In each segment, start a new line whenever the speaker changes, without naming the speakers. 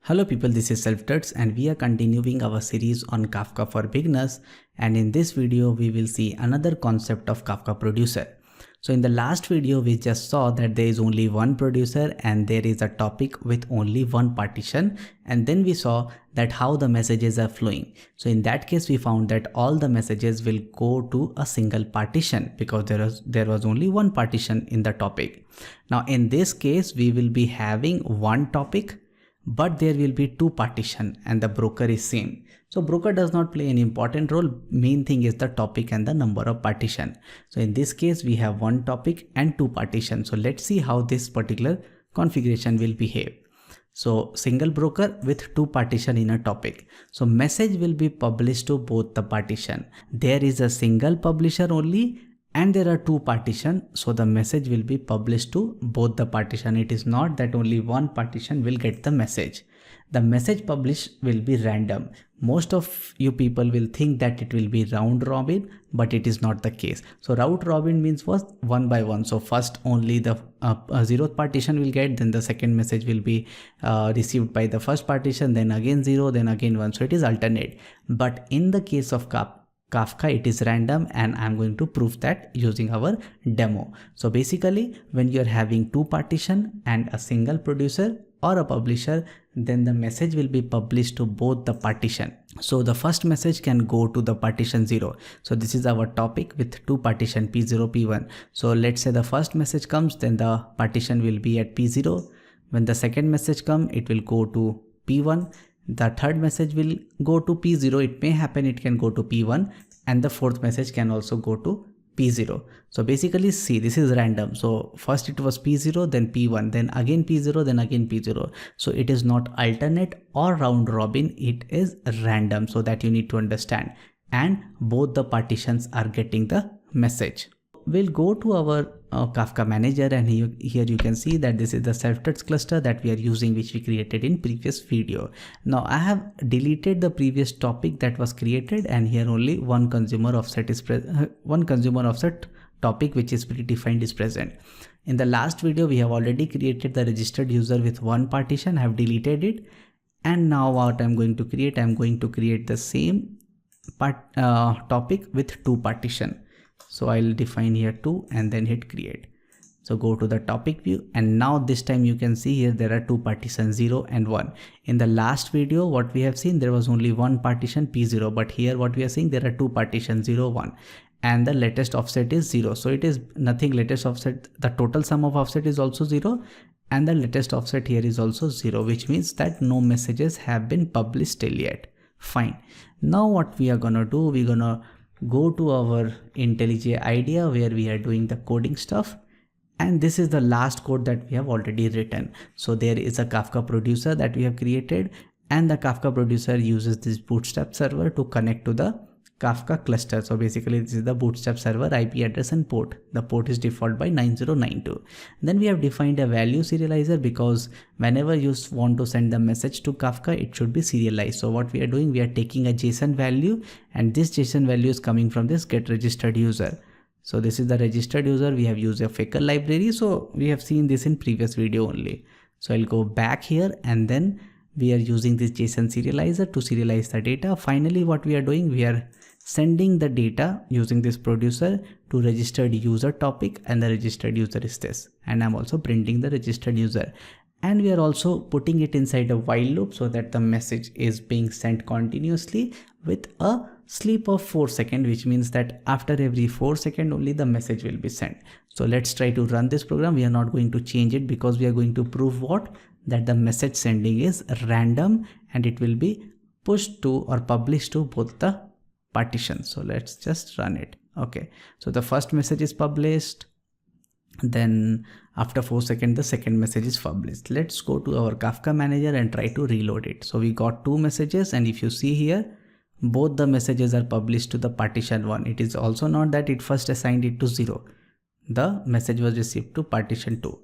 Hello people, this is Self-Tuts and we are continuing our series on Kafka for beginners, and in this video we will see another concept of Kafka producer. So in the last video we just saw that there is only one producer and there is a topic with only one partition, and then we saw that how the messages are flowing. So in that case we found that all the messages will go to a single partition because there was only one partition in the topic. Now in this case we will be having one topic, but there will be two partition and the broker is same. So broker does not play an important role. Main thing is the topic and the number of partition. So in this case we have one topic and two partition. So let's see how this particular configuration will behave. So single broker with two partition in a topic. So message will be published to both the partition. There is a single publisher only and there are two partition, so the message will be published to both the partition. It is not that only one partition will get the message. The message published will be random. Most of you people will think that it will be round robin, but it is not the case. So round robin means was one by one. So first only the zeroth partition will get, then the second message will be received by the first partition, then again 0, then again 1. So it is alternate. But in the case of Kafka, it is random, and I'm going to prove that using our demo. So basically when you're having two partition and a single producer or a publisher, then the message will be published to both the partition. So the first message can go to the partition 0. So this is our topic with two partition P0, P1. So let's say the first message comes, then the partition will be at P0. When the second message comes, it will go to P1. The third message will go to P0. It may happen it can go to P1, and the fourth message can also go to P0. So basically see, this is random. So first it was P0, then P1, then again P0, then again P0. So it is not alternate or round robin, it is random. So that you need to understand. And both the partitions are getting the message. We'll go to our Kafka manager, and here you can see that this is the Self-Tuts cluster that we are using, which we created in previous video. Now I have deleted the previous topic that was created, and here only one consumer offset is one consumer offset topic which is predefined is present. In the last video we have already created the registered user with one partition. I have deleted it, and now what I'm going to create the same topic with two partition. So I'll define here 2 and then hit create. So go to the topic view, and now this time you can see here there are two partitions 0 and 1. In the last video what we have seen, there was only one partition P0, but here what we are seeing, there are two partitions 0, 1, and the latest offset is 0. So it is nothing latest offset, the total sum of offset is also 0, and the latest offset here is also 0, which means that no messages have been published till yet. Fine. Now what we are gonna do, we're gonna go to our IntelliJ IDEA where we are doing the coding stuff, and this is the last code that we have already written. So there is a Kafka producer that we have created, and the Kafka producer uses this bootstrap server to connect to the Kafka cluster. So basically this is the bootstrap server IP address and port. The port is default by 9092. Then we have defined a value serializer because whenever you want to send the message to Kafka, it should be serialized. So what we are doing, we are taking a JSON value, and this JSON value is coming from this get registered user. So this is the registered user. We have used a Faker library. So we have seen this in previous video only. So I'll go back here, and then we are using this JSON serializer to serialize the data. Finally, what we are doing, we are sending the data using this producer to registered user topic, and the registered user is this, and I'm also printing the registered user, and we are also putting it inside a while loop so that the message is being sent continuously with a sleep of 4 seconds, which means that after every 4 seconds only the message will be sent. So let's try to run this program. We are not going to change it because we are going to prove what, that the message sending is random and it will be pushed to or published to both the partitions. So let's just run it. Okay, so the first message is published, then after 4 seconds the second message is published. Let's go to our Kafka manager and try to reload it. So we got two messages, and if you see here, both the messages are published to the partition 1. It is also not that it first assigned it to 0. The message was received to partition 2.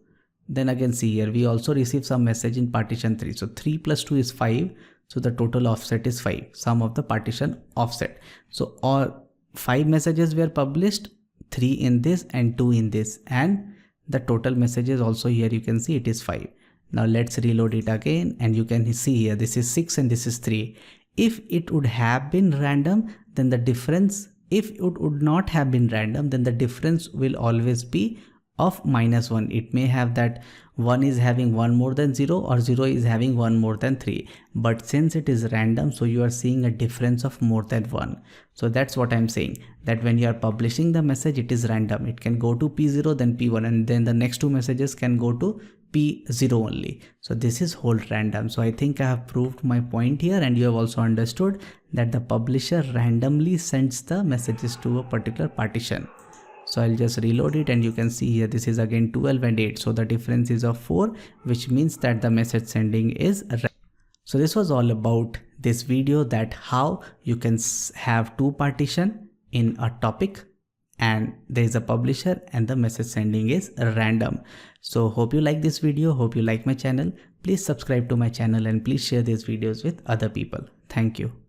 Then again see here, we also received some message in partition 3. So 3 plus 2 is 5. So the total offset is 5, sum of the partition offset. So all 5 messages were published, 3 in this and 2 in this, and the total messages also here you can see it is 5. Now let's reload it again, and you can see here this is 6 and this is 3. If it would have been random, then the difference, if it would not have been random, then the difference will always be of -1. It may have that 1 is having 1 more than 0 or 0 is having 1 more than 3. But since it is random, so you are seeing a difference of more than 1. So that's what I'm saying, that when you are publishing the message, it is random. It can go to P0, then P1, and then the next two messages can go to P0 only. So this is whole random. So I think I have proved my point here, and you have also understood that the publisher randomly sends the messages to a particular partition. So I'll just reload it, and you can see here this is again 12 and 8. So the difference is of 4, which means that the message sending is random. So this was all about this video, that how you can have two partition in a topic and there is a publisher and the message sending is random. So hope you like this video, hope you like my channel. Please subscribe to my channel and please share these videos with other people. Thank you.